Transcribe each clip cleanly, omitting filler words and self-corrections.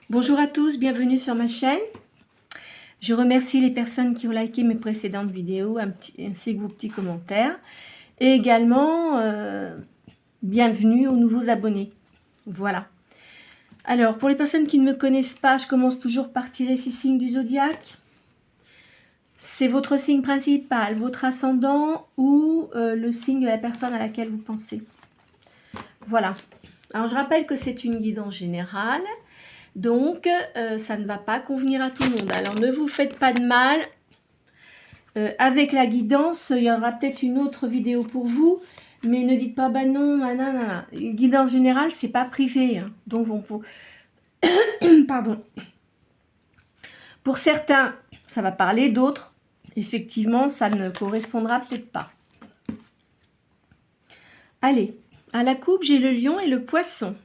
Bonjour à tous, bienvenue sur ma chaîne. Je remercie les personnes qui ont liké mes précédentes vidéos ainsi que vos petits commentaires. Et également, bienvenue aux nouveaux abonnés. Voilà. Alors, pour les personnes qui ne me connaissent pas, je commence toujours par tirer 6 signes du zodiaque. C'est votre signe principal, votre ascendant ou le signe de la personne à laquelle vous pensez. Voilà. Alors, je rappelle que c'est une guidance générale. Donc, ça ne va pas convenir à tout le monde. Alors, ne vous faites pas de mal. Avec la guidance, il y aura peut-être une autre vidéo pour vous. Mais ne dites pas, bah non, nanana. Une guidance générale, c'est pas privé. Hein. Donc, pardon. Pour certains, ça va parler. D'autres, effectivement, ça ne correspondra peut-être pas. Allez, à la coupe, j'ai le lion et le poisson.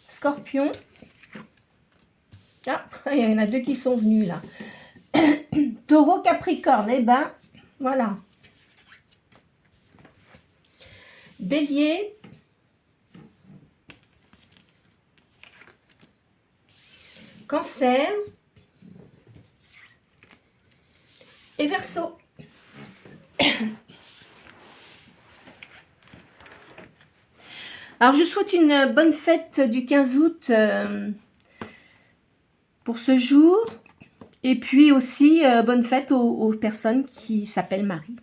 Scorpion. Ah, il y en a deux qui sont venus là. Taureau, Capricorne, eh ben, voilà. Bélier. Cancer. Et Verseau. Alors, je souhaite une bonne fête du 15 août pour ce jour. Et puis aussi, bonne fête aux personnes qui s'appellent Marie.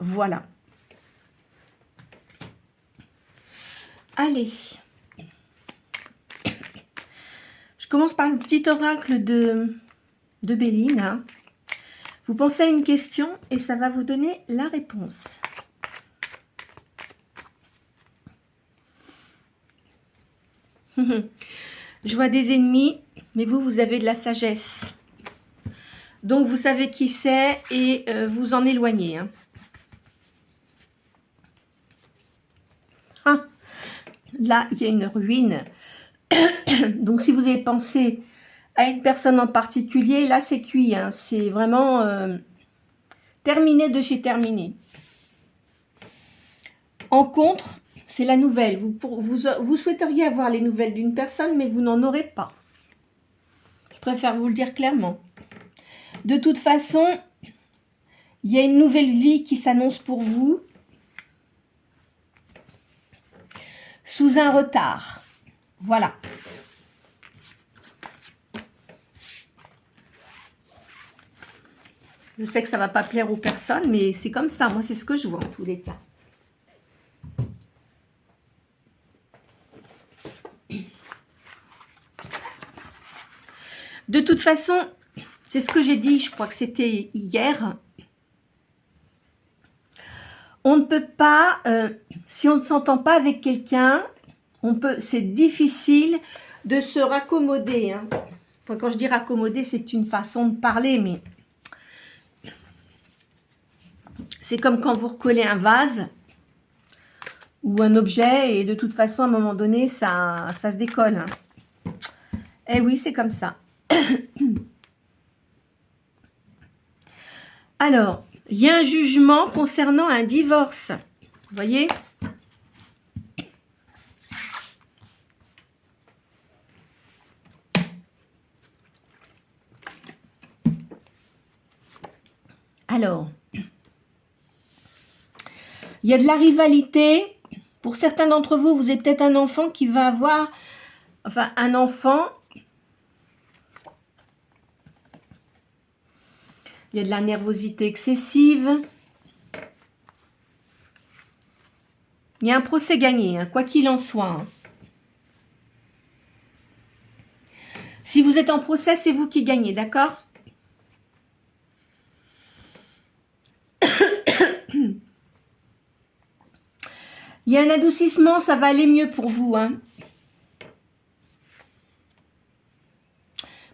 Voilà. Allez. Je commence par le petit oracle de Béline. Hein. Vous pensez à une question et ça va vous donner la réponse. Je vois des ennemis, mais vous avez de la sagesse. Donc, vous savez qui c'est et vous en éloignez. Hein. Ah, là, il y a une ruine. Donc, si vous avez pensé à une personne en particulier, là, c'est cuit. Hein. C'est vraiment terminé de chez terminé. En contre, c'est la nouvelle. Vous souhaiteriez avoir les nouvelles d'une personne, mais vous n'en aurez pas. Je préfère vous le dire clairement. De toute façon, il y a une nouvelle vie qui s'annonce pour vous. Sous un retard. Voilà. Je sais que ça ne va pas plaire aux personnes, mais c'est comme ça. Moi, c'est ce que je vois en tous les cas. De toute façon, c'est ce que j'ai dit, je crois que c'était hier. On ne peut pas, si on ne s'entend pas avec quelqu'un, c'est difficile de se raccommoder. Hein. Enfin, quand je dis raccommoder, c'est une façon de parler, mais c'est comme quand vous recollez un vase ou un objet et de toute façon, à un moment donné, ça se décolle. Hein. Eh oui, c'est comme ça. Alors, il y a un jugement concernant un divorce. Vous voyez ? Alors, il y a de la rivalité. Pour certains d'entre vous, vous avez peut-être un enfant qui va avoir... Enfin, un enfant... Il y a de la nervosité excessive. Il y a un procès gagné, hein, quoi qu'il en soit. Hein. Si vous êtes en procès, c'est vous qui gagnez, d'accord ? Il y a un adoucissement, ça va aller mieux pour vous. Hein.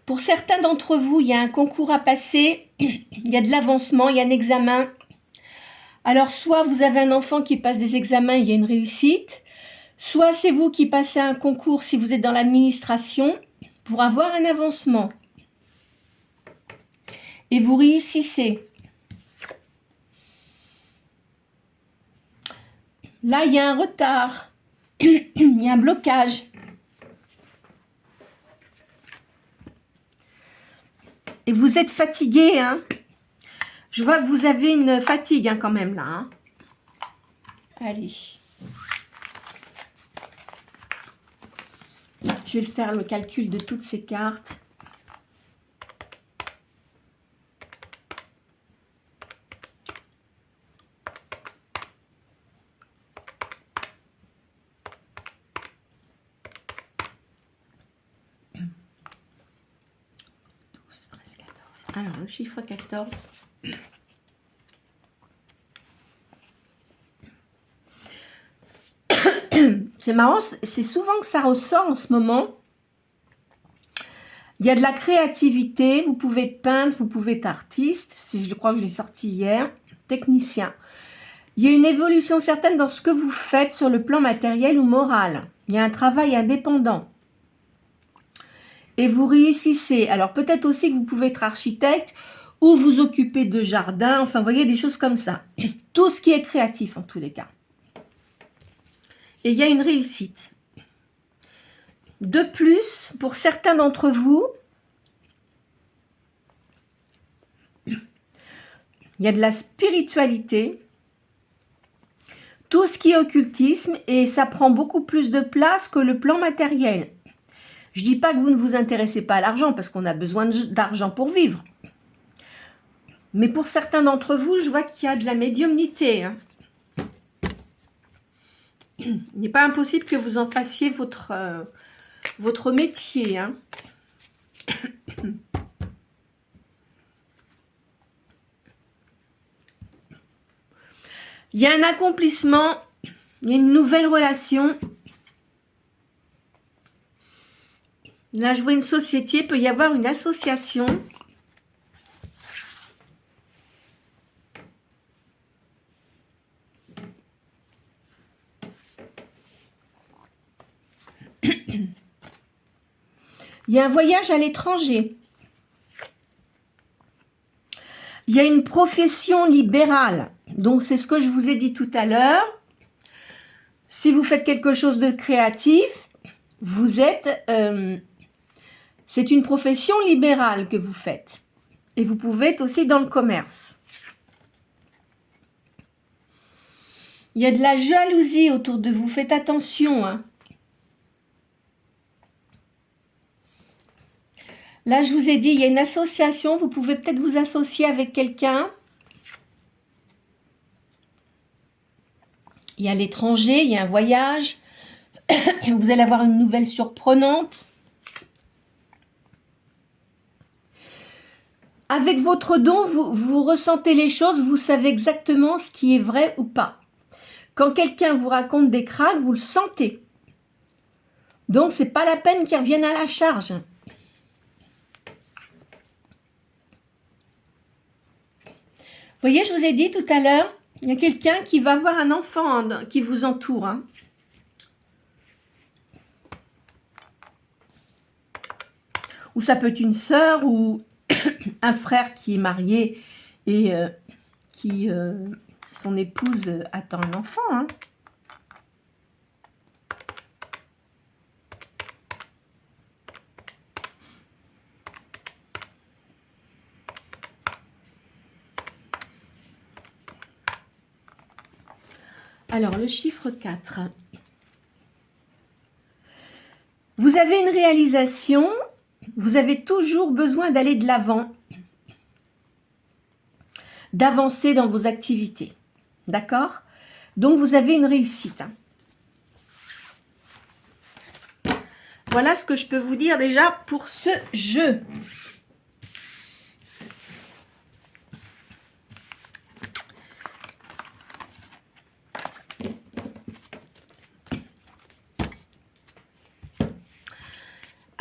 Pour certains d'entre vous, il y a un concours à passer, il y a de l'avancement, il y a un examen. Alors, soit vous avez un enfant qui passe des examens, il y a une réussite, soit c'est vous qui passez un concours si vous êtes dans l'administration pour avoir un avancement. Et vous réussissez. Là, il y a un retard. Il y a un blocage. Et vous êtes fatigué, hein? Je vois que vous avez une fatigue, hein, quand même, là. Hein. Allez. Je vais faire le calcul de toutes ces cartes. Alors, le chiffre 14. C'est marrant, c'est souvent que ça ressort en ce moment. Il y a de la créativité, vous pouvez être peintre, vous pouvez être artiste, je crois que je l'ai sorti hier, technicien. Il y a une évolution certaine dans ce que vous faites sur le plan matériel ou moral. Il y a un travail indépendant. Et vous réussissez. Alors peut-être aussi que vous pouvez être architecte ou vous occuper de jardin, enfin vous voyez des choses comme ça. Tout ce qui est créatif en tous les cas. Et il y a une réussite. De plus, pour certains d'entre vous, il y a de la spiritualité, tout ce qui est occultisme, et ça prend beaucoup plus de place que le plan matériel. Je ne dis pas que vous ne vous intéressez pas à l'argent, parce qu'on a besoin d'argent pour vivre. Mais pour certains d'entre vous, je vois qu'il y a de la médiumnité. Hein. Il n'est pas impossible que vous en fassiez votre métier. Hein. Il y a un accomplissement, il y a une nouvelle relation. Là, je vois une société, il peut y avoir une association. Il y a un voyage à l'étranger. Il y a une profession libérale. Donc, c'est ce que je vous ai dit tout à l'heure. Si vous faites quelque chose de créatif, vous êtes... c'est une profession libérale que vous faites. Et vous pouvez être aussi dans le commerce. Il y a de la jalousie autour de vous. Faites attention, hein. Là, je vous ai dit, il y a une association. Vous pouvez peut-être vous associer avec quelqu'un. Il y a l'étranger, il y a un voyage. Vous allez avoir une nouvelle surprenante. Avec votre don, vous ressentez les choses. Vous savez exactement ce qui est vrai ou pas. Quand quelqu'un vous raconte des cracks, vous le sentez. Donc, c'est pas la peine qu'ils reviennent à la charge. Vous voyez, je vous ai dit tout à l'heure, il y a quelqu'un qui va avoir un enfant qui vous entoure. Hein. Ou ça peut être une sœur ou un frère qui est marié et son épouse attend un enfant. Hein. Alors, le chiffre 4. Vous avez une réalisation, vous avez toujours besoin d'aller de l'avant, d'avancer dans vos activités. D'accord? Donc, vous avez une réussite. Voilà ce que je peux vous dire déjà pour ce jeu.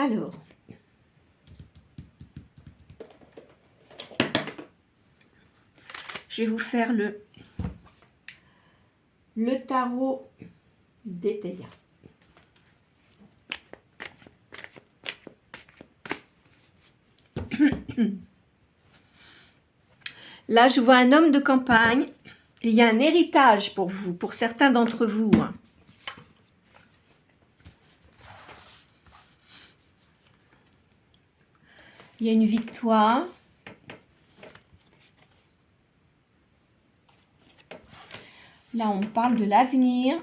Alors, je vais vous faire le tarot des Théias. Là, je vois un homme de campagne. Et il y a un héritage pour vous, pour certains d'entre vous. Hein. Il y a une victoire. Là, on parle de l'avenir.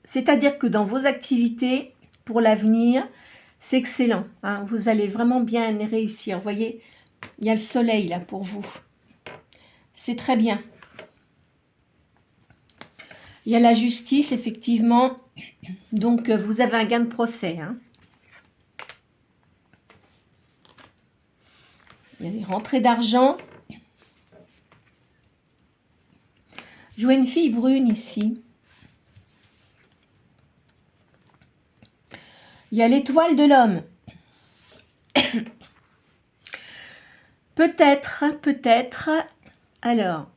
C'est-à-dire que dans vos activités, pour l'avenir, c'est excellent. Hein. Vous allez vraiment bien réussir. Vous voyez, il y a le soleil là pour vous. C'est très bien. Il y a la justice, effectivement. Donc, vous avez un gain de procès. Hein. Il y a des rentrées d'argent. Je vois une fille brune ici. Il y a l'étoile de l'homme. Peut-être. Alors,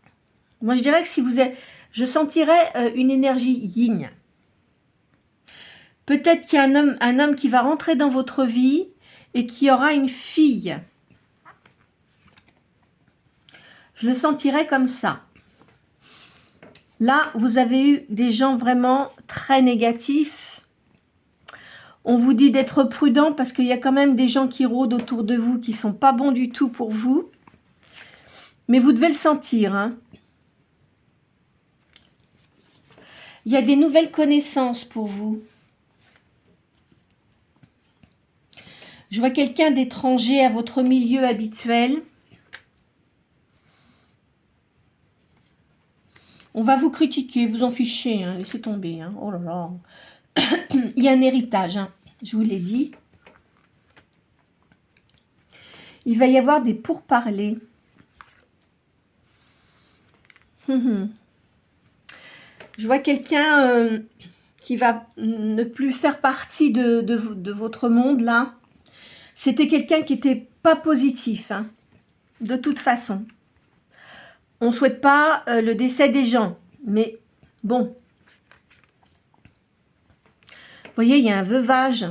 moi je dirais que si vous êtes... Je sentirais une énergie yin. Peut-être qu'il y a un homme qui va rentrer dans votre vie et qui aura une fille. Je le sentirais comme ça. Là, vous avez eu des gens vraiment très négatifs. On vous dit d'être prudent parce qu'il y a quand même des gens qui rôdent autour de vous qui ne sont pas bons du tout pour vous. Mais vous devez le sentir. Hein. Il y a des nouvelles connaissances pour vous. Je vois quelqu'un d'étranger à votre milieu habituel. On va vous critiquer, vous en fichez, hein, laissez tomber. Hein. Oh là là. Il y a un héritage, hein, je vous l'ai dit. Il va y avoir des pourparlers. Je vois quelqu'un qui va ne plus faire partie de votre monde, là. C'était quelqu'un qui n'était pas positif, hein, de toute façon. On ne souhaite pas le décès des gens, mais bon. Vous voyez, il y a un veuvage.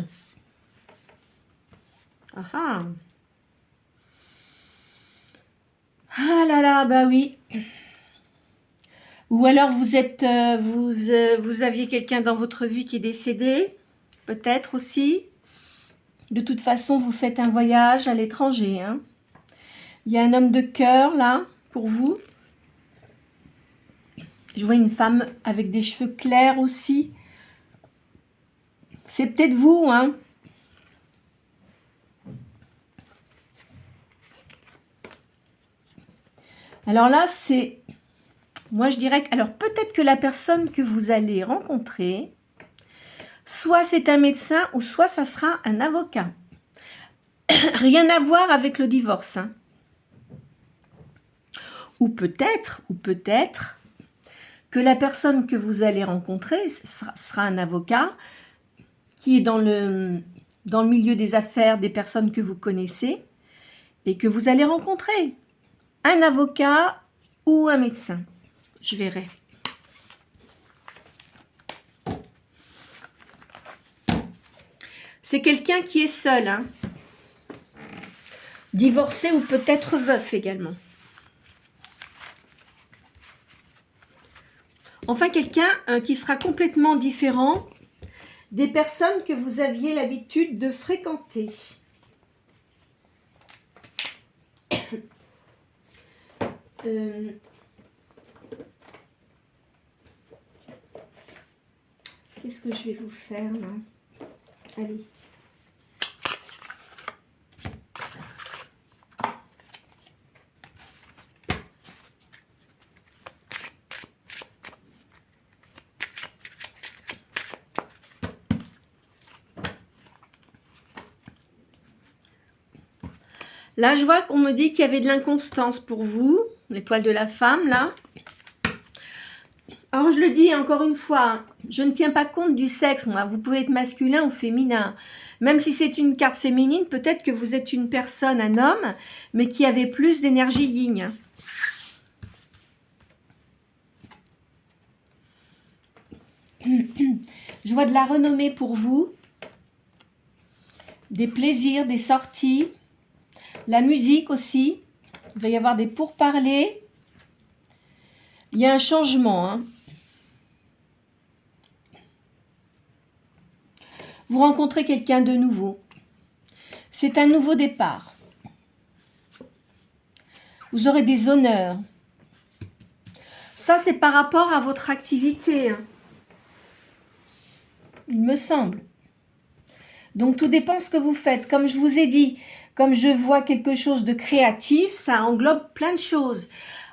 Ah ah. Ah là là, bah oui. Ou alors vous êtes, vous aviez quelqu'un dans votre vie qui est décédé, peut-être aussi. De toute façon, vous faites un voyage à l'étranger. Hein. Il y a un homme de cœur là pour vous. Je vois une femme avec des cheveux clairs aussi. C'est peut-être vous, hein. Alors là, c'est... Moi, je dirais que... Alors, peut-être que la personne que vous allez rencontrer, soit c'est un médecin, ou soit ça sera un avocat. Rien à voir avec le divorce. Hein. Ou peut-être que la personne que vous allez rencontrer sera un avocat qui est dans le milieu des affaires des personnes que vous connaissez et que vous allez rencontrer. Un avocat ou un médecin. Je verrai. C'est quelqu'un qui est seul. Hein. Divorcé ou peut-être veuf également. Enfin, quelqu'un qui sera complètement différent des personnes que vous aviez l'habitude de fréquenter. Qu'est-ce que je vais vous faire là? Allez. Là, je vois qu'on me dit qu'il y avait de l'inconstance pour vous, l'étoile de la femme, là. Alors, je le dis encore une fois, je ne tiens pas compte du sexe, moi. Vous pouvez être masculin ou féminin. Même si c'est une carte féminine, peut-être que vous êtes une personne, un homme, mais qui avait plus d'énergie yin. Je vois de la renommée pour vous, des plaisirs, des sorties. La musique aussi, il va y avoir des pourparlers. Il y a un changement. Hein. Vous rencontrez quelqu'un de nouveau. C'est un nouveau départ. Vous aurez des honneurs. Ça, c'est par rapport à votre activité. Hein. Il me semble. Donc, tout dépend de ce que vous faites. Comme je vous ai dit, comme je vois quelque chose de créatif, ça englobe plein de choses.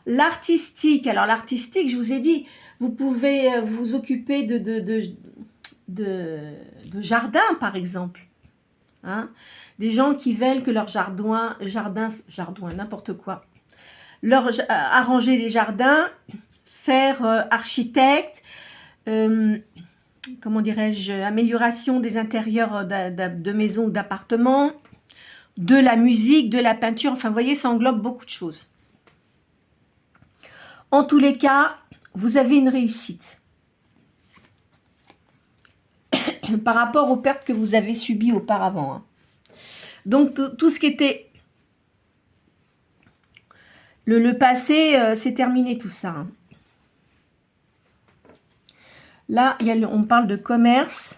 L'artistique, alors l'artistique, je vous ai dit, vous pouvez vous occuper de jardin, par exemple. Hein? Des gens qui veulent que leur jardin, n'importe quoi, arranger les jardins, faire architecte, comment dirais-je, amélioration des intérieurs de maisons ou d'appartements, de la musique, de la peinture, enfin vous voyez, ça englobe beaucoup de choses. En tous les cas, vous avez une réussite. Par rapport aux pertes que vous avez subies auparavant. Hein. Donc tout ce qui était le passé, c'est terminé tout ça. Hein. Là, on parle de commerce.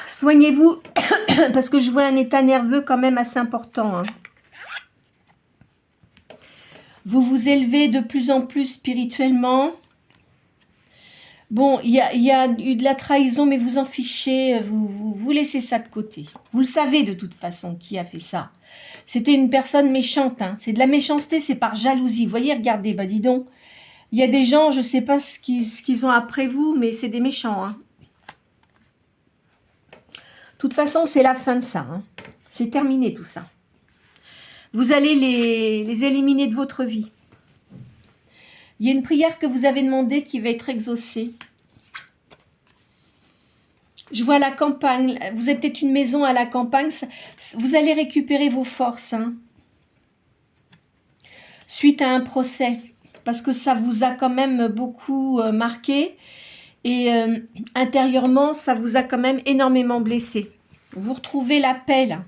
Soignez-vous, parce que je vois un état nerveux quand même assez important. Hein. Vous vous élevez de plus en plus spirituellement. Bon, il y a eu de la trahison, mais vous en fichez, vous laissez ça de côté. Vous le savez de toute façon qui a fait ça. C'était une personne méchante. Hein. C'est de la méchanceté, c'est par jalousie. Vous voyez, regardez, bah dis donc. Il y a des gens, je ne sais pas ce qu'ils ont après vous, mais c'est des méchants. Hein. De toute façon, c'est la fin de ça. Hein. C'est terminé tout ça. Vous allez les éliminer de votre vie. Il y a une prière que vous avez demandée qui va être exaucée. Je vois la campagne. Vous êtes peut-être une maison à la campagne. Vous allez récupérer vos forces. Hein, suite à un procès. Parce que ça vous a quand même beaucoup marqué. Et intérieurement, ça vous a quand même énormément blessé. Vous retrouvez la paix là.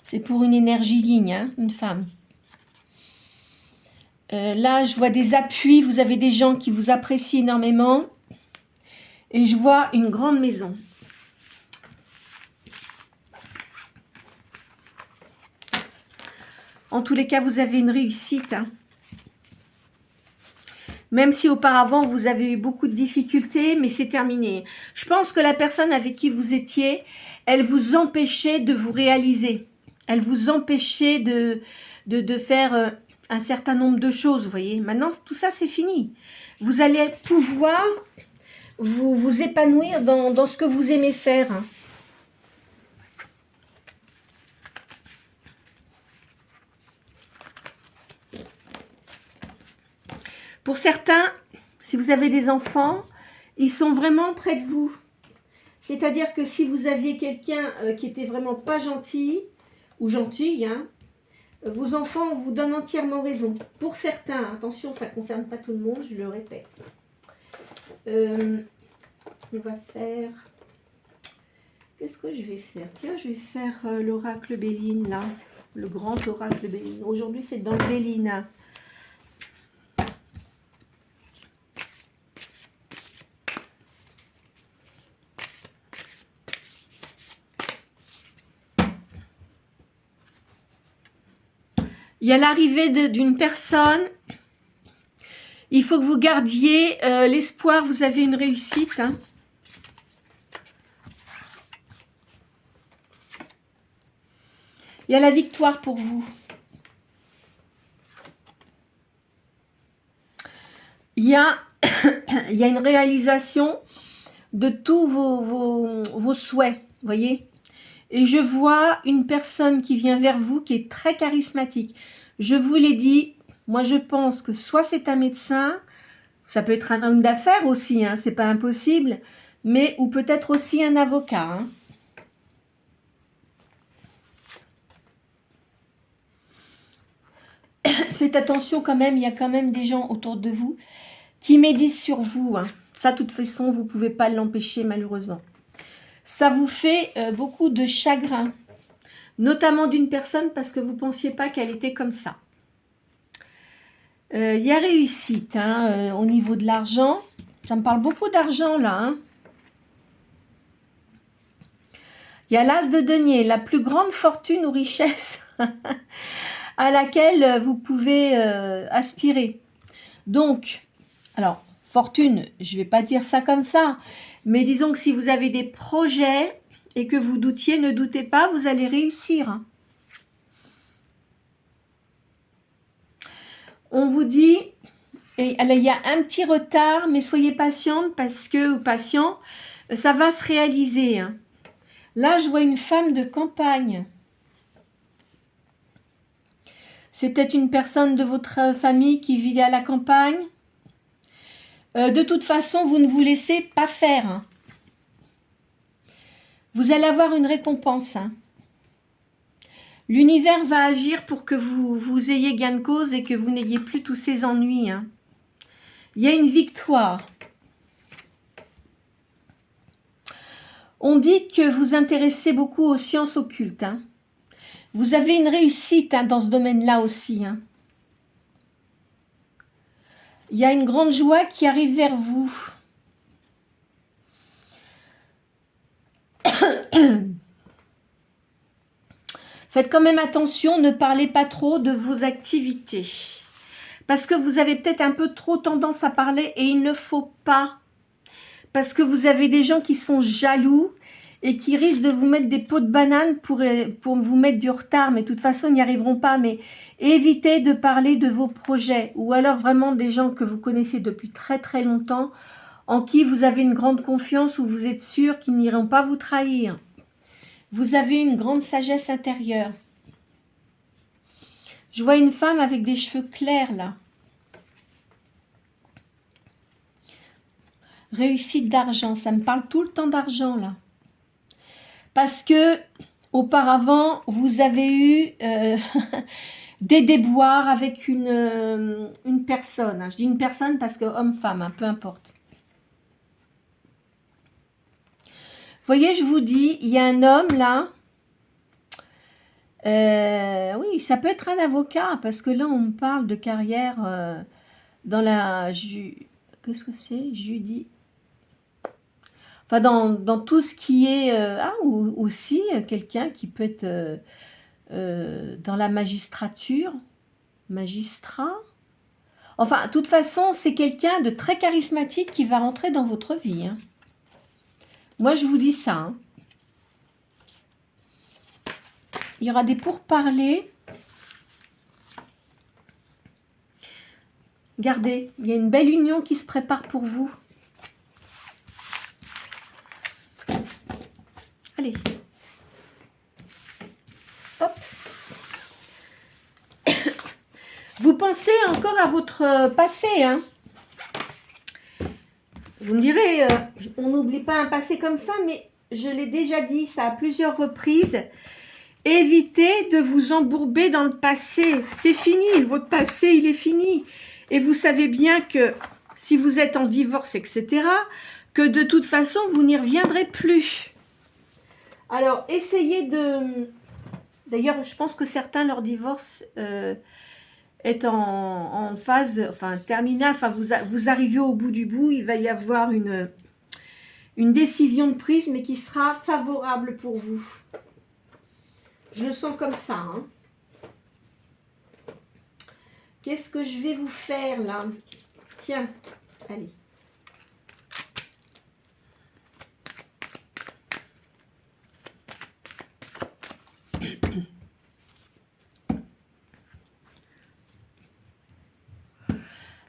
C'est pour une énergie ligne, hein, une femme. Là, je vois des appuis. Vous avez des gens qui vous apprécient énormément. Et je vois une grande maison. En tous les cas, vous avez une réussite. Hein. Même si auparavant, vous avez eu beaucoup de difficultés, mais c'est terminé. Je pense que la personne avec qui vous étiez, elle vous empêchait de vous réaliser. Elle vous empêchait de faire un certain nombre de choses, vous voyez. Maintenant, tout ça, c'est fini. Vous allez pouvoir vous épanouir dans ce que vous aimez faire. Hein. Pour certains, si vous avez des enfants, ils sont vraiment près de vous. C'est-à-dire que si vous aviez quelqu'un qui était vraiment pas gentil ou gentille, hein, vos enfants vous donnent entièrement raison. Pour certains, attention, ça ne concerne pas tout le monde, je le répète. On va faire... Qu'est-ce que je vais faire? Tiens, je vais faire l'oracle Béline, là. Le grand oracle Béline. Aujourd'hui, c'est dans le Béline. Il y a l'arrivée d'une personne. Il faut que vous gardiez l'espoir. Vous avez une réussite. Hein. Il y a la victoire pour vous. Il y a une réalisation de tous vos souhaits. Vous voyez ? Et je vois une personne qui vient vers vous qui est très charismatique. Je vous l'ai dit, moi je pense que soit c'est un médecin, ça peut être un homme d'affaires aussi, hein, c'est pas impossible, mais ou peut-être aussi un avocat. Hein. Faites attention quand même, il y a quand même des gens autour de vous qui méditent sur vous. Hein. Ça, de toute façon, vous ne pouvez pas l'empêcher malheureusement. Ça vous fait beaucoup de chagrin. notamment d'une personne parce que vous ne pensiez pas qu'elle était comme ça. Il y a réussite hein, au niveau de l'argent. Ça me parle beaucoup d'argent là. Hein. Il y a l'as de denier, la plus grande fortune ou richesse à laquelle vous pouvez aspirer. Donc, alors, fortune, je ne vais pas dire ça comme ça, mais disons que si vous avez des projets et que vous doutiez, ne doutez pas, vous allez réussir. On vous dit, et, alors, il y a un petit retard, mais soyez patiente parce que, ou patient, ça va se réaliser. Hein. Là, je vois une femme de campagne. C'est peut-être une personne de votre famille qui vit à la campagne. De toute façon, vous ne vous laissez pas faire. Hein. Vous allez avoir une récompense. Hein. L'univers va agir pour que vous ayez gain de cause et que vous n'ayez plus tous ces ennuis. Hein. Il y a une victoire. On dit que vous intéressez beaucoup aux sciences occultes. Hein. Vous avez une réussite hein, dans ce domaine-là aussi. Hein. Il y a une grande joie qui arrive vers vous. Faites quand même attention, ne parlez pas trop de vos activités. Parce que vous avez peut-être un peu trop tendance à parler et il ne faut pas. Parce que vous avez des gens qui sont jaloux et qui risquent de vous mettre des pots de banane pour vous mettre du retard. Mais de toute façon, ils n'y arriveront pas. Mais évitez de parler de vos projets. Ou alors vraiment des gens que vous connaissez depuis très très longtemps, en qui vous avez une grande confiance, où vous êtes sûr qu'ils n'iront pas vous trahir. Vous avez une grande sagesse intérieure. Je vois une femme avec des cheveux clairs là. Réussite d'argent, ça me parle tout le temps d'argent là. Parce que auparavant, vous avez eu des déboires avec une personne. Je dis une personne parce que homme-femme, hein, peu importe. Vous voyez, je vous dis, il y a un homme là. Oui, ça peut être un avocat parce que là, on me parle de carrière dans la... Qu'est-ce que c'est? Enfin, dans tout ce qui est... ou aussi, quelqu'un qui peut être dans la magistrature. Magistrat. Enfin, de toute façon, c'est quelqu'un de très charismatique qui va rentrer dans votre vie. Hein. Moi, je vous dis ça. Hein. Il y aura des pourparlers. Regardez, il y a une belle union qui se prépare pour vous. Allez. Hop. Vous pensez encore à votre passé. Hein. Vous me direz, on n'oublie pas un passé comme ça, mais je l'ai déjà dit, ça à plusieurs reprises. Évitez de vous embourber dans le passé. C'est fini, votre passé, il est fini. Et vous savez bien que si vous êtes en divorce, etc., que de toute façon, vous n'y reviendrez plus. Alors, essayez de... D'ailleurs, je pense que certains, leur divorce est en phase, enfin, terminale. Enfin, vous arrivez au bout du bout, il va y avoir une décision de prise, mais qui sera favorable pour vous. Je le sens comme ça. Hein. Qu'est-ce que je vais vous faire là? Tiens, allez.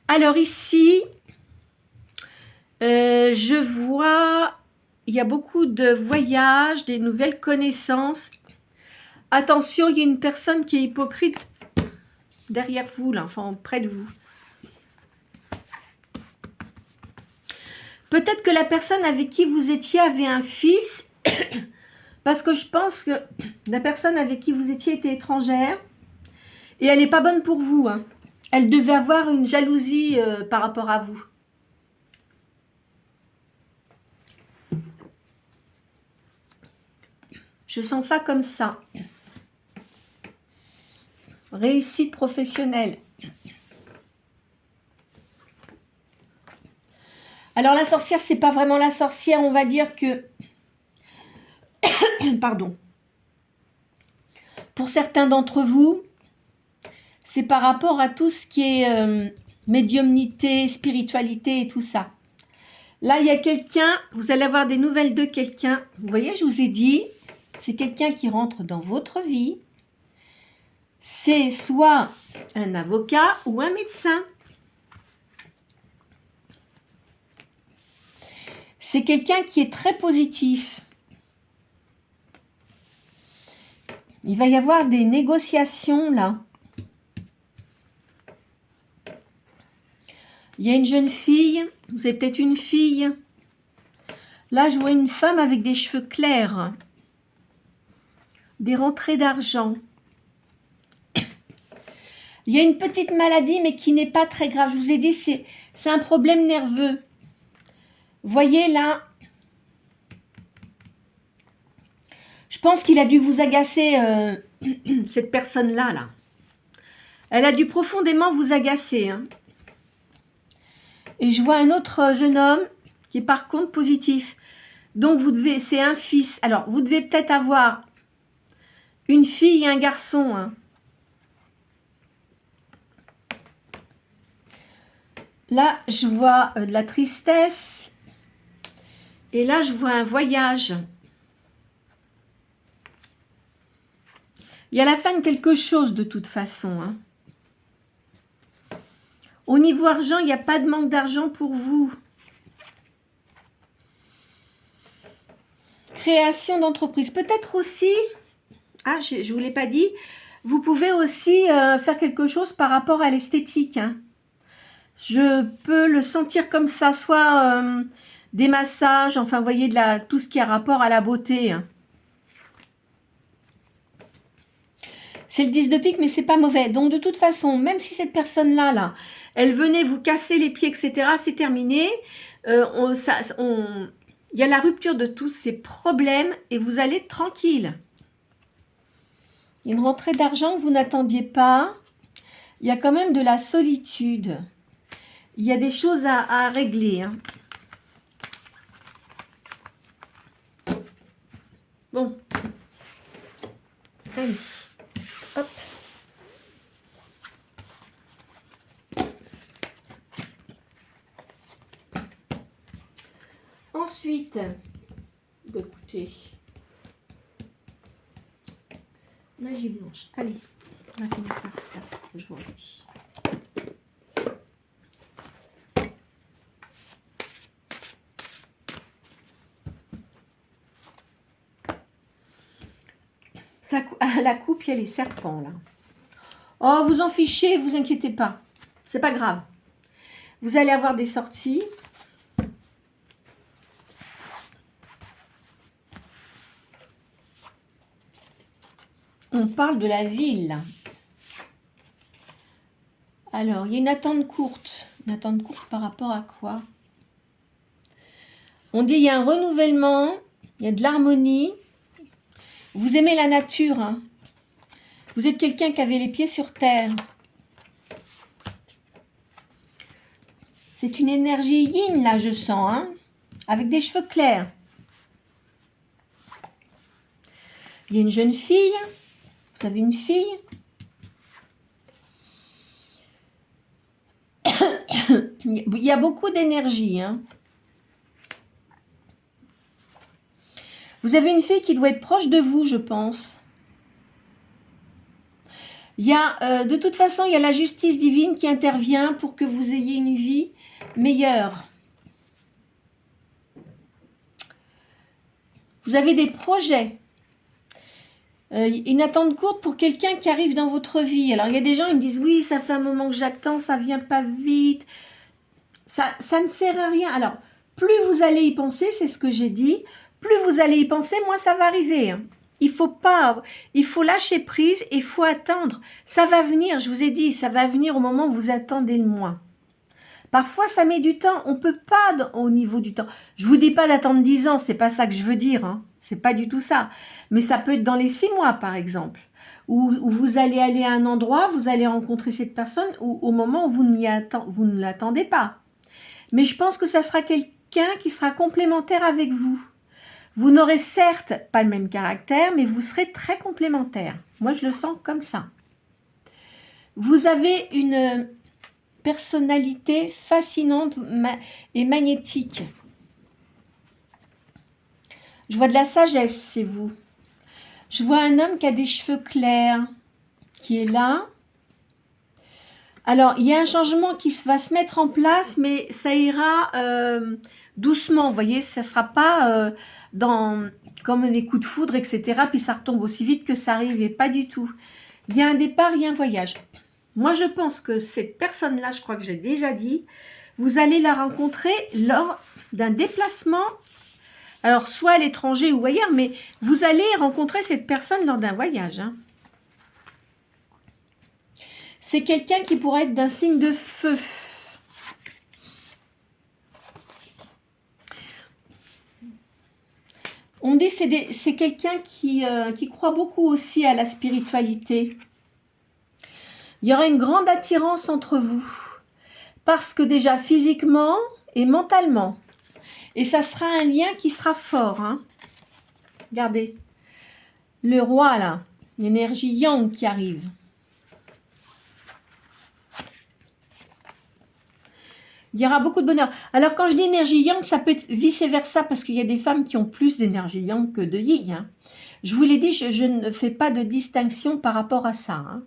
Alors ici, je vois, il y a beaucoup de voyages, des nouvelles connaissances. Attention, il y a une personne qui est hypocrite derrière vous, là, enfin près de vous. Peut-être que la personne avec qui vous étiez avait un fils, parce que je pense que la personne avec qui vous étiez était étrangère, et elle n'est pas bonne pour vous. Hein. Elle devait avoir une jalousie par rapport à vous. Je sens ça comme ça. réussite professionnelle. Alors la sorcière, c'est pas vraiment la sorcière, on va dire que... Pardon. Pour certains d'entre vous, c'est par rapport à tout ce qui est médiumnité, spiritualité et tout ça. Là, il y a quelqu'un, vous allez avoir des nouvelles de quelqu'un. Vous voyez, je vous ai dit, c'est quelqu'un qui rentre dans votre vie. C'est soit un avocat ou un médecin. C'est quelqu'un qui est très positif. Il va y avoir des négociations là. Il y a une jeune fille, vous avez peut-être une fille. Là, je vois une femme avec des cheveux clairs. Des rentrées d'argent. Il y a une petite maladie, mais qui n'est pas très grave. Je vous ai dit, c'est un problème nerveux. Voyez là, je pense qu'il a dû vous agacer, cette personne-là. Là. Elle a dû profondément vous agacer. Hein. Et je vois un autre jeune homme qui est par contre positif. Donc vous devez, c'est un fils. Alors vous devez peut-être avoir une fille et un garçon. Hein. Là, je vois de la tristesse. Et là, je vois un voyage. Il y a la fin de quelque chose de toute façon. Hein. Au niveau argent, il n'y a pas de manque d'argent pour vous. Création d'entreprise. Peut-être aussi, je ne vous l'ai pas dit, vous pouvez aussi faire quelque chose par rapport à l'esthétique. Hein. Je peux le sentir comme ça, soit des massages, enfin, vous voyez, tout ce qui a rapport à la beauté. Hein. C'est le 10 de pique, mais c'est pas mauvais. Donc, de toute façon, même si cette personne-là, là, elle venait vous casser les pieds, etc., c'est terminé. Il y a la rupture de tous ces problèmes et vous allez tranquille. Il y a une rentrée d'argent que vous n'attendiez pas. Il y a quand même de la solitude. Il y a des choses à régler. Hein. Bon. Allez. Hop. Ensuite, écoutez, magie blanche. Allez, on va finir par ça aujourd'hui. Ça, la coupe, il y a les serpents là. Oh, vous en fichez, vous inquiétez pas. C'est pas grave. Vous allez avoir des sorties. On parle de la ville. Alors, il y a une attente courte. Une attente courte par rapport à quoi? On dit il y a un renouvellement, il y a de l'harmonie. Vous aimez la nature. Hein. Vous êtes quelqu'un qui avait les pieds sur terre. C'est une énergie yin, là, je sens. Hein, avec des cheveux clairs. Il y a une jeune fille. Vous avez une fille. Il y a beaucoup d'énergie. Hein. Vous avez une fille qui doit être proche de vous, je pense. Il y a, de toute façon, il y a la justice divine qui intervient pour que vous ayez une vie meilleure. Vous avez des projets. Une attente courte pour quelqu'un qui arrive dans votre vie. Alors, il y a des gens qui me disent, oui, ça fait un moment que j'attends, ça ne vient pas vite. Ça ne sert à rien. Alors, plus vous allez y penser, c'est ce que j'ai dit, plus vous allez y penser, moins ça va arriver. Hein. Il faut lâcher prise, il faut attendre. Ça va venir, je vous ai dit, ça va venir au moment où vous attendez le moins. Parfois, ça met du temps. On ne peut pas au niveau du temps. Je ne vous dis pas d'attendre 10 ans, c'est pas ça que je veux dire. Hein. C'est pas du tout ça. Mais ça peut être dans les 6 mois, par exemple. où vous allez aller à un endroit, vous allez rencontrer cette personne au moment où vous ne l'attendez pas. Mais je pense que ça sera quelqu'un qui sera complémentaire avec vous. Vous n'aurez certes pas le même caractère, mais vous serez très complémentaire. Moi, je le sens comme ça. Vous avez une personnalité fascinante et magnétique. Je vois de la sagesse chez vous. Je vois un homme qui a des cheveux clairs, qui est là. Alors, il y a un changement qui va se mettre en place, mais ça ira doucement, vous voyez, ça ne sera pas comme des coups de foudre, etc. Puis ça retombe aussi vite que ça arrive, et pas du tout. Il y a un départ, il y a un voyage. Moi, je pense que cette personne-là, je crois que j'ai déjà dit, vous allez la rencontrer lors d'un déplacement, alors soit à l'étranger ou ailleurs, mais vous allez rencontrer cette personne lors d'un voyage. Hein. C'est quelqu'un qui pourrait être d'un signe de feu. On dit que c'est quelqu'un qui croit beaucoup aussi à la spiritualité. Il y aura une grande attirance entre vous. Parce que déjà physiquement et mentalement. Et ça sera un lien qui sera fort. Hein. Regardez. Le roi là. L'énergie yang qui arrive. Il y aura beaucoup de bonheur. Alors, quand je dis énergie yang, ça peut être vice-versa, parce qu'il y a des femmes qui ont plus d'énergie yang que de yin. Hein. Je vous l'ai dit, je ne fais pas de distinction par rapport à ça. Hein.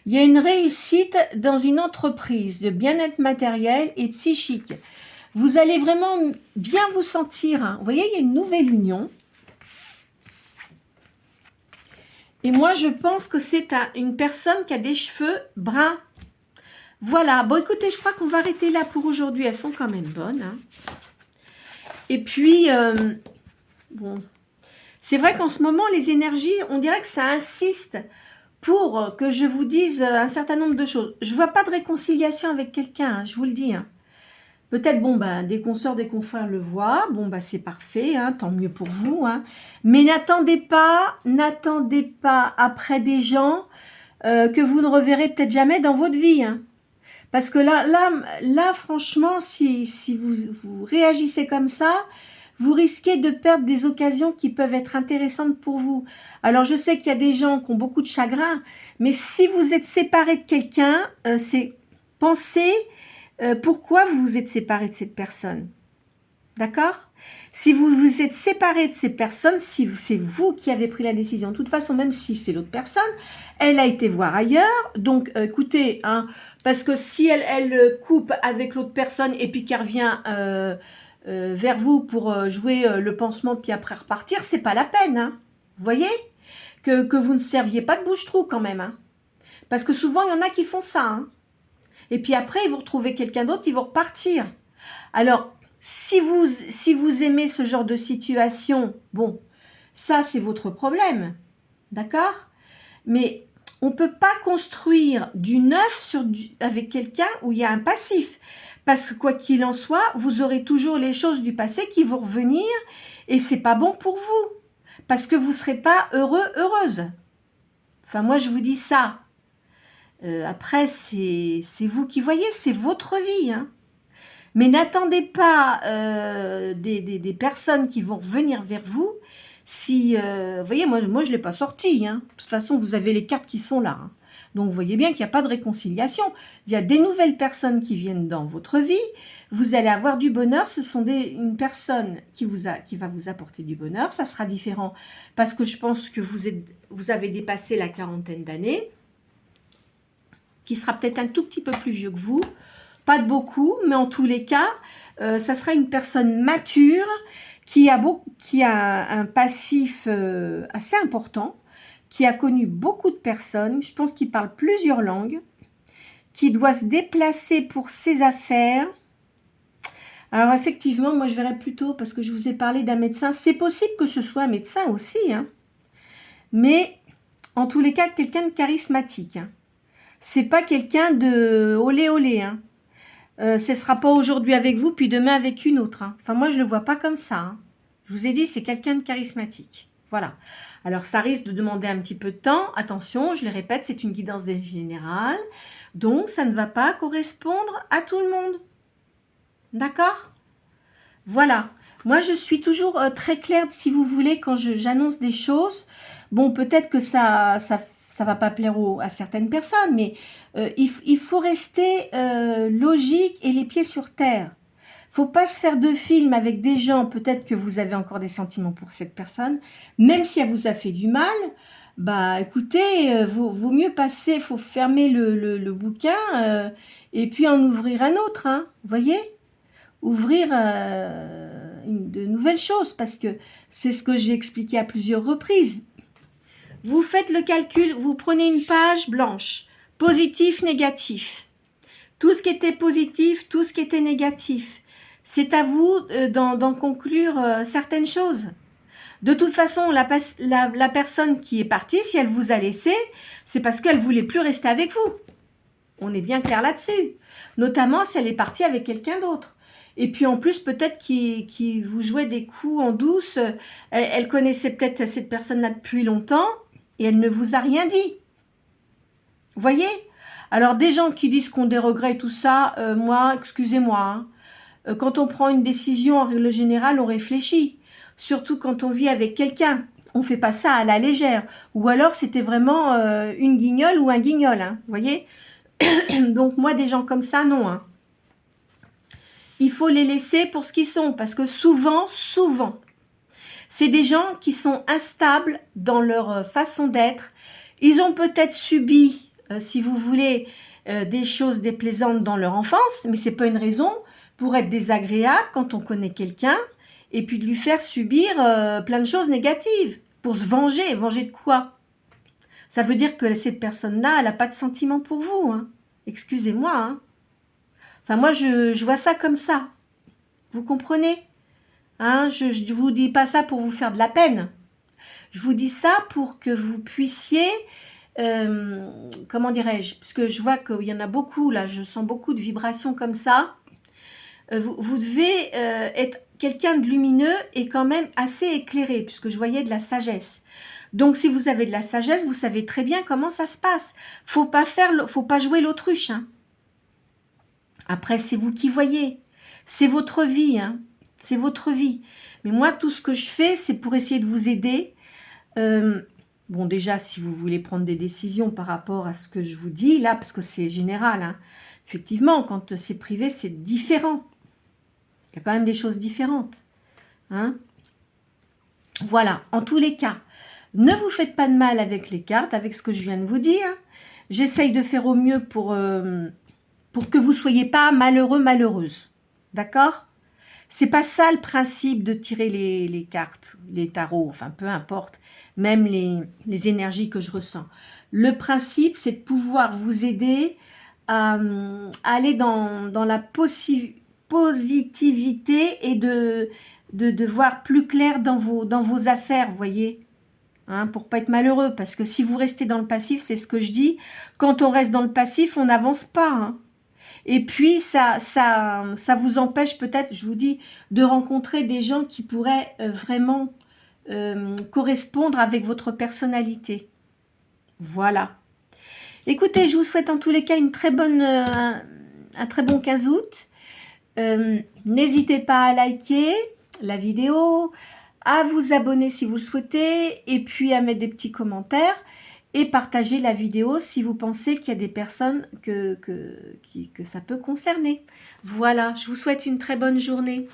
Il y a une réussite dans une entreprise de bien-être matériel et psychique. Vous allez vraiment bien vous sentir. Hein. Vous voyez, il y a une nouvelle union. Et moi, je pense que c'est une personne qui a des cheveux bruns. Voilà, bon écoutez, je crois qu'on va arrêter là pour aujourd'hui, elles sont quand même bonnes. Hein. Et puis, bon, c'est vrai qu'en ce moment, les énergies, on dirait que ça insiste pour que je vous dise un certain nombre de choses. Je ne vois pas de réconciliation avec quelqu'un, hein, je vous le dis. Hein. Peut-être, bon, ben, des consoeurs, des confrères le voient, bon, ben, c'est parfait, hein, tant mieux pour vous. Hein. Mais n'attendez pas après des gens que vous ne reverrez peut-être jamais dans votre vie, hein. Parce que là, franchement, si vous réagissez comme ça, vous risquez de perdre des occasions qui peuvent être intéressantes pour vous. Alors, je sais qu'il y a des gens qui ont beaucoup de chagrin, mais si vous êtes séparé de quelqu'un, pensez pourquoi vous vous êtes séparé de cette personne. D'accord ? Si vous vous êtes séparé de ces personnes, si c'est vous qui avez pris la décision, de toute façon, même si c'est l'autre personne, elle a été voir ailleurs. Donc, écoutez, hein, parce que si elle coupe avec l'autre personne et puis qu'elle revient vers vous pour jouer le pansement puis après repartir, c'est pas la peine. Hein. Vous voyez que vous ne serviez pas de bouche-trou quand même. Hein. Parce que souvent, il y en a qui font ça. Hein. Et puis après, ils vont retrouver quelqu'un d'autre, ils vont repartir. Alors, si vous aimez ce genre de situation, bon, ça c'est votre problème, d'accord? Mais on ne peut pas construire du neuf avec quelqu'un où il y a un passif. Parce que quoi qu'il en soit, vous aurez toujours les choses du passé qui vont revenir et c'est pas bon pour vous. Parce que vous ne serez pas heureux, heureuse. Enfin, moi je vous dis ça. Après, c'est vous qui voyez, c'est votre vie, hein. Mais n'attendez pas des personnes qui vont revenir vers vous. Si, vous voyez, moi je ne l'ai pas sorti. Hein. De toute façon, vous avez les cartes qui sont là. Hein. Donc, vous voyez bien qu'il n'y a pas de réconciliation. Il y a des nouvelles personnes qui viennent dans votre vie. Vous allez avoir du bonheur. Ce sont une personne qui va vous apporter du bonheur. Ça sera différent parce que je pense que vous avez dépassé la quarantaine d'années, qui sera peut-être un tout petit peu plus vieux que vous. Pas de beaucoup, mais en tous les cas, ça sera une personne mature qui a un passif assez important, qui a connu beaucoup de personnes, je pense qu'il parle plusieurs langues, qui doit se déplacer pour ses affaires. Alors effectivement, moi je verrais plutôt, parce que je vous ai parlé d'un médecin, c'est possible que ce soit un médecin aussi, hein, mais en tous les cas, quelqu'un de charismatique. Hein. C'est pas quelqu'un de olé olé, hein. Ce ne sera pas aujourd'hui avec vous, puis demain avec une autre. Hein. Enfin, moi, je ne le vois pas comme ça. Hein. Je vous ai dit, c'est quelqu'un de charismatique. Voilà. Alors, ça risque de demander un petit peu de temps. Attention, je le répète, c'est une guidance générale. Donc, ça ne va pas correspondre à tout le monde. D'accord? Voilà. Moi, je suis toujours très claire, si vous voulez, quand j'annonce des choses. Bon, peut-être que ça va pas plaire à certaines personnes, mais il faut rester logique et les pieds sur terre. Faut pas se faire de film avec des gens, peut-être que vous avez encore des sentiments pour cette personne, même si elle vous a fait du mal, bah écoutez, vaut mieux passer, faut fermer le bouquin et puis en ouvrir un autre, hein, vous voyez? Ouvrir de nouvelles choses, parce que c'est ce que j'ai expliqué à plusieurs reprises. Vous faites le calcul, vous prenez une page blanche, positif, négatif. Tout ce qui était positif, tout ce qui était négatif. C'est à vous d'en conclure certaines choses. De toute façon, la personne qui est partie, si elle vous a laissé, c'est parce qu'elle ne voulait plus rester avec vous. On est bien clair là-dessus. Notamment si elle est partie avec quelqu'un d'autre. Et puis en plus, peut-être qu'il vous jouait des coups en douce. Elle connaissait peut-être cette personne-là depuis longtemps et elle ne vous a rien dit. Vous voyez? Alors des gens qui disent qu'on a des regrets et tout ça, moi, excusez-moi, hein, quand on prend une décision, en règle générale, on réfléchit. Surtout quand on vit avec quelqu'un. On ne fait pas ça à la légère. Ou alors, c'était vraiment une guignole ou un guignol. Hein, vous voyez? Donc, moi, des gens comme ça, non. Hein. Il faut les laisser pour ce qu'ils sont. Parce que souvent, c'est des gens qui sont instables dans leur façon d'être. Ils ont peut-être subi, si vous voulez, des choses déplaisantes dans leur enfance. Mais ce n'est pas une raison pour être désagréable quand on connaît quelqu'un et puis de lui faire subir plein de choses négatives pour se venger. Venger de quoi? Ça veut dire que cette personne-là, elle n'a pas de sentiment pour vous. Hein. Excusez-moi. Hein. Enfin, moi, je vois ça comme ça. Vous comprenez? Hein, je ne vous dis pas ça pour vous faire de la peine. Je vous dis ça pour que vous puissiez... comment dirais-je? Parce que je vois qu'il y en a beaucoup, là, je sens beaucoup de vibrations comme ça. Vous devez être quelqu'un de lumineux et quand même assez éclairé, puisque je voyais de la sagesse. Donc, si vous avez de la sagesse, vous savez très bien comment ça se passe. Faut pas jouer l'autruche. Hein. Après, c'est vous qui voyez. C'est votre vie. Hein. C'est votre vie. Mais moi, tout ce que je fais, c'est pour essayer de vous aider. Bon, déjà, si vous voulez prendre des décisions par rapport à ce que je vous dis, là, parce que c'est général. Hein. Effectivement, quand c'est privé, c'est différent. Il y a quand même des choses différentes. Hein? Voilà, en tous les cas, ne vous faites pas de mal avec les cartes, avec ce que je viens de vous dire. J'essaye de faire au mieux pour que vous ne soyez pas malheureux, malheureuse. D'accord? C'est pas ça le principe de tirer les cartes, les tarots, enfin peu importe, même les énergies que je ressens. Le principe, c'est de pouvoir vous aider à aller dans la positivité et de voir plus clair dans vos affaires, vous voyez, hein, pour pas être malheureux, parce que si vous restez dans le passif, c'est ce que je dis, quand on reste dans le passif, on n'avance pas, hein. Et puis ça vous empêche peut-être, je vous dis, de rencontrer des gens qui pourraient vraiment correspondre avec votre personnalité. Voilà. Écoutez, je vous souhaite en tous les cas un très bon 15 août. N'hésitez pas à liker la vidéo, à vous abonner si vous le souhaitez, et puis à mettre des petits commentaires et partager la vidéo si vous pensez qu'il y a des personnes que ça peut concerner. Voilà, je vous souhaite une très bonne journée.